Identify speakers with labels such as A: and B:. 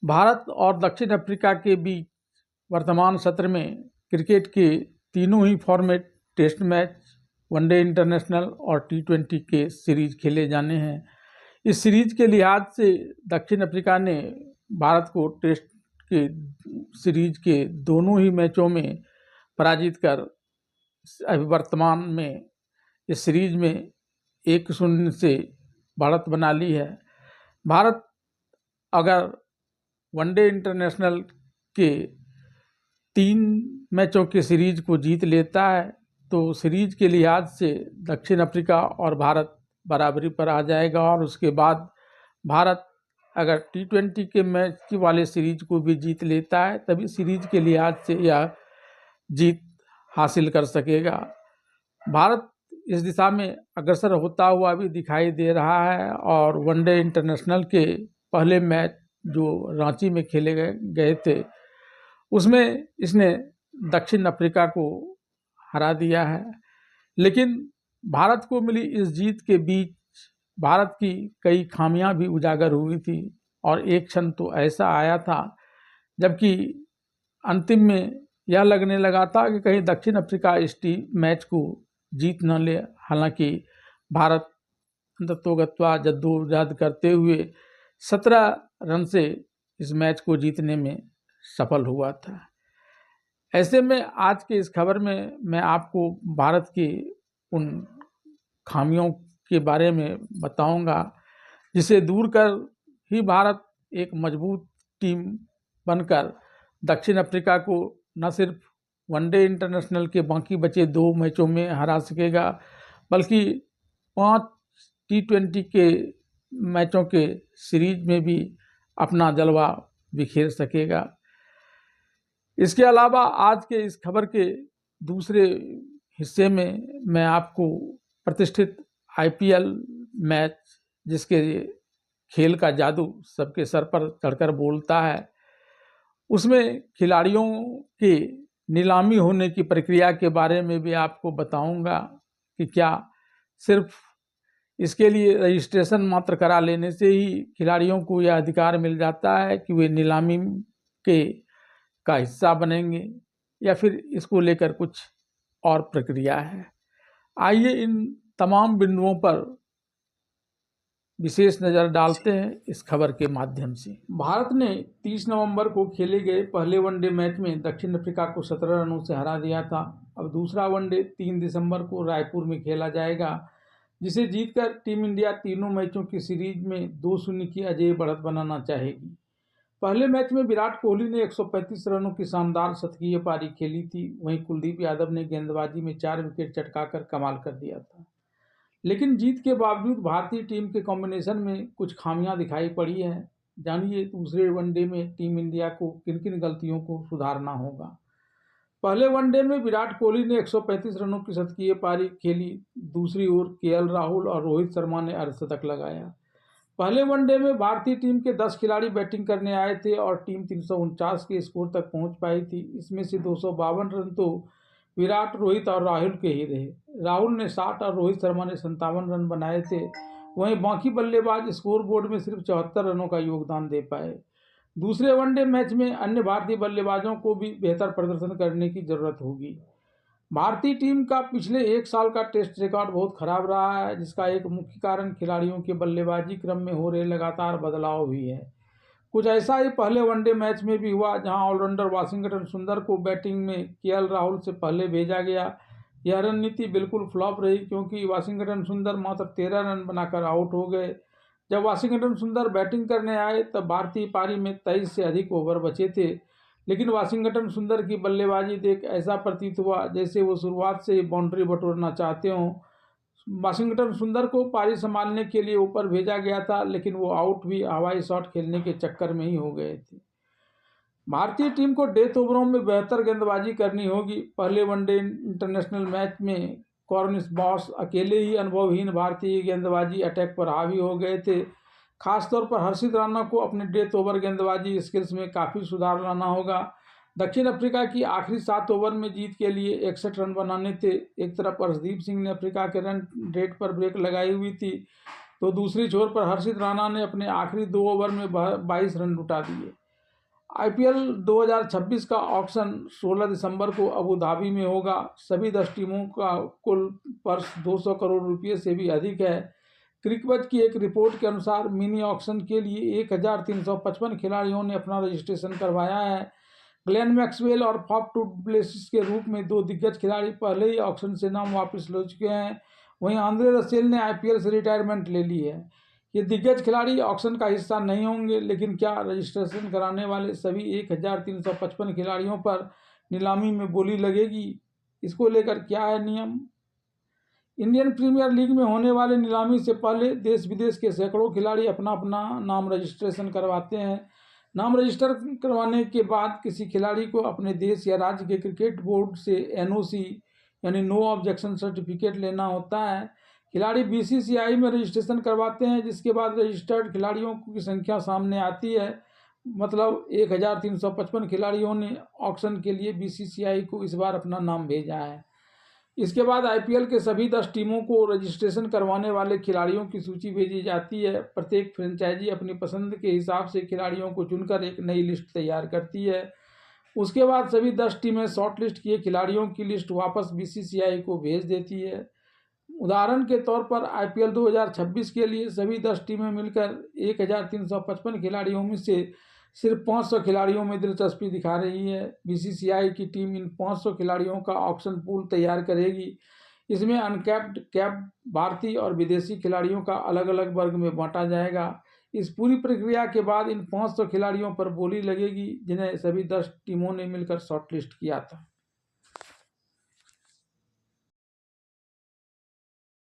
A: भारत और दक्षिण अफ्रीका के बीच वर्तमान सत्र में क्रिकेट के तीनों ही format test match, one day international और T20 के सीरीज खेले जाने हैं। इस सीरीज के लिहाज से दक्षिण अफ्रीका ने भारत को टेस्ट के सीरीज के दोनों ही मैचों में पराजित कर अभी वर्तमान में इस सीरीज में 1-0 से बढ़त बना ली है। भारत अगर वनडे इंटरनेशनल के 3 मैचों के सीरीज को जीत लेता है तो सीरीज के लिहाज से दक्षिण अफ्रीका और भारत बराबरी पर आ जाएगा, और उसके बाद भारत अगर T20 के मैच वाले सीरीज को भी जीत लेता है तभी सीरीज के लिहाज से यह जीत हासिल कर सकेगा। भारत इस दिशा में अग्रसर होता हुआ भी दिखाई दे रहा है, और वनडे इंटरनेशनल के पहले मैच जो रांची में खेले गए थे उसमें इसने दक्षिण अफ्रीका को हरा दिया है। लेकिन भारत को मिली इस जीत के बीच भारत की कई खामियां भी उजागर हुई थी, और एक क्षण तो ऐसा आया था जबकि अंतिम में यह लगने लगा था कि कहीं दक्षिण अफ्रीका इस मैच को जीत न ले। हालांकि भारत अंततोगत्वा जद्दोजहद करते हुए 17 रन से इस मैच को जीतने में सफल हुआ था। ऐसे में आज के इस खबर में मैं आपको भारत की उन खामियों के बारे में बताऊंगा जिसे दूर कर ही भारत एक मजबूत टीम बनकर दक्षिण अफ्रीका को न सिर्फ वनडे इंटरनेशनल के बाकी बचे 2 मैचों में हरा सकेगा बल्कि 5 T20 के मैचों के सीरीज में भी अपना जलवा बिखेर सकेगा। इसके अलावा आज के इस खबर के दूसरे हिस्से में मैं आपको प्रतिष्ठित IPL मैच, जिसके खेल का जादू सबके सर पर चढ़कर बोलता है, उसमें खिलाड़ियों के नीलामी होने की प्रक्रिया के बारे में भी आपको बताऊंगा कि क्या सिर्फ इसके लिए रजिस्ट्रेशन मात्र करा लेने से ही खिलाड़ियों को यह अधिकार मिल जाता है कि वे नीलामी का हिस्सा बनेंगे, या फिर इसको लेकर कुछ और प्रक्रिया है। आइए इन तमाम बिंदुओं पर विशेष नज़र डालते हैं इस खबर के माध्यम से। भारत ने 30 नवंबर को खेले गए पहले वनडे मैच में दक्षिण अफ्रीका को 17 रनों से हरा दिया था। अब दूसरा वनडे 3 दिसंबर को रायपुर में खेला जाएगा, जिसे जीतकर टीम इंडिया तीनों मैचों की सीरीज में 2-0 की अजेय बढ़त बनाना चाहेगी। पहले मैच में विराट कोहली ने 135 रनों की शानदार शतकीय पारी खेली थी, वहीं कुलदीप यादव ने गेंदबाजी में 4 विकेट चटकाकर कमाल कर दिया था। लेकिन जीत के बावजूद भारतीय टीम के कॉम्बिनेशन में कुछ खामियां दिखाई पड़ी हैं। जानिए दूसरे वनडे में टीम इंडिया को किन किन गलतियों को सुधारना होगा। पहले वनडे में विराट कोहली ने 135 रनों की शतकीय पारी खेली। दूसरी ओर KL राहुल और रोहित शर्मा ने अर्धशतक लगाया। पहले वनडे में भारतीय टीम के 10 खिलाड़ी बैटिंग करने आए थे और टीम 349 के स्कोर तक पहुंच पाई थी। इसमें से 252 रन तो विराट, रोहित और राहुल के ही रहे। राहुल ने 60 और रोहित शर्मा ने 57 रन बनाए थे। वहीं बाकी बल्लेबाज स्कोर बोर्ड में सिर्फ 74 रनों का योगदान दे पाए। दूसरे वनडे मैच में अन्य भारतीय बल्लेबाजों को भी बेहतर प्रदर्शन करने की जरूरत होगी। भारतीय टीम का पिछले 1 साल का टेस्ट रिकॉर्ड बहुत खराब रहा है, जिसका एक मुख्य कारण खिलाड़ियों के बल्लेबाजी क्रम में हो रहे लगातार बदलाव भी है। कुछ ऐसा ही पहले वनडे मैच में भी हुआ, जहां ऑलराउंडर वाशिंगटन सुंदर को बैटिंग में KL राहुल से पहले भेजा गया। यह रणनीति बिल्कुल फ्लॉप रही, क्योंकि वाशिंगटन सुंदर मात्र 13 रन बनाकर आउट हो गए। जब वाशिंगटन सुंदर बैटिंग करने आए तब भारतीय पारी में 23 से अधिक ओवर बचे थे, लेकिन वाशिंगटन सुंदर की बल्लेबाजी देख ऐसा प्रतीत हुआ जैसे वो शुरुआत से ही बाउंड्री बटोरना चाहते हों। वाशिंगटन सुंदर को पारी संभालने के लिए ऊपर भेजा गया था, लेकिन वो आउट भी हवाई शॉट खेलने के चक्कर में ही हो गए थे। भारतीय टीम को डेथ ओवरों में बेहतर गेंदबाजी करनी होगी। पहले वनडे इंटरनेशनल मैच में कॉर्निश बॉस अकेले ही अनुभवहीन भारतीय गेंदबाजी अटैक पर हावी हो गए थे। खासतौर पर हर्षित राणा को अपने डेथ ओवर गेंदबाजी स्किल्स में काफ़ी सुधार लाना होगा। दक्षिण अफ्रीका की आखिरी 7 ओवर में जीत के लिए 61 रन बनाने थे। एक तरफ अर्शदीप सिंह ने अफ्रीका के रन रेट पर ब्रेक लगाई हुई थी, तो दूसरी छोर पर हर्षित राणा ने अपने आखिरी 2 ओवर में 22 रन लुटा दिए। आईपीएल 2026 का ऑक्शन 16 दिसंबर को अबू धाबी में होगा। सभी 10 टीमों का कुल पर्स 200 करोड़ रुपये से भी अधिक है। क्रिकबज़ की एक रिपोर्ट के अनुसार मिनी ऑक्शन के लिए 1355 खिलाड़ियों ने अपना रजिस्ट्रेशन करवाया है। ग्लेन मैक्सवेल और फाफ डू प्लेसिस के रूप में 2 दिग्गज खिलाड़ी पहले ही ऑक्शन से नाम वापस ले चुके हैं। वहीं आंद्रे रसेल ने आईपीएल से रिटायरमेंट ले ली है। ये दिग्गज खिलाड़ी ऑक्शन का हिस्सा नहीं होंगे, लेकिन क्या रजिस्ट्रेशन कराने वाले सभी 1355 खिलाड़ियों पर नीलामी में बोली लगेगी? इसको लेकर क्या है नियम? इंडियन प्रीमियर लीग में होने वाले नीलामी से पहले देश विदेश के सैकड़ों खिलाड़ी अपना अपना नाम रजिस्ट्रेशन करवाते हैं। नाम रजिस्टर करवाने के बाद किसी खिलाड़ी को अपने देश या राज्य के क्रिकेट बोर्ड से एनओसी यानी नो ऑब्जेक्शन सर्टिफिकेट लेना होता है। खिलाड़ी बीसीसीआई में रजिस्ट्रेशन करवाते हैं, जिसके बाद रजिस्टर्ड खिलाड़ियों की संख्या सामने आती है। मतलब 1355 खिलाड़ियों ने ऑक्शन के लिए बीसीसीआई को इस बार अपना नाम भेजा है। इसके बाद आईपीएल के सभी 10 टीमों को रजिस्ट्रेशन करवाने वाले खिलाड़ियों की सूची भेजी जाती है। प्रत्येक फ्रेंचाइजी अपनी पसंद के हिसाब से खिलाड़ियों को चुनकर एक नई लिस्ट तैयार करती है। उसके बाद सभी 10 टीमें शॉर्ट लिस्ट किए खिलाड़ियों की लिस्ट वापस बीसीसीआई को भेज देती है। उदाहरण के तौर पर आईपीएल 2026 के लिए सभी 10 टीमें मिलकर 1355 खिलाड़ियों में से सिर्फ 500 खिलाड़ियों में दिलचस्पी दिखा रही है। बीसीसीआई की टीम इन 500 खिलाड़ियों का ऑक्शन पूल तैयार करेगी। इसमें अनकैप्ड, कैप्ड, भारतीय और विदेशी खिलाड़ियों का अलग अलग वर्ग में बांटा जाएगा। इस पूरी प्रक्रिया के बाद इन 500 खिलाड़ियों पर बोली लगेगी, जिन्हें सभी 10 टीमों ने मिलकर शॉर्टलिस्ट किया था।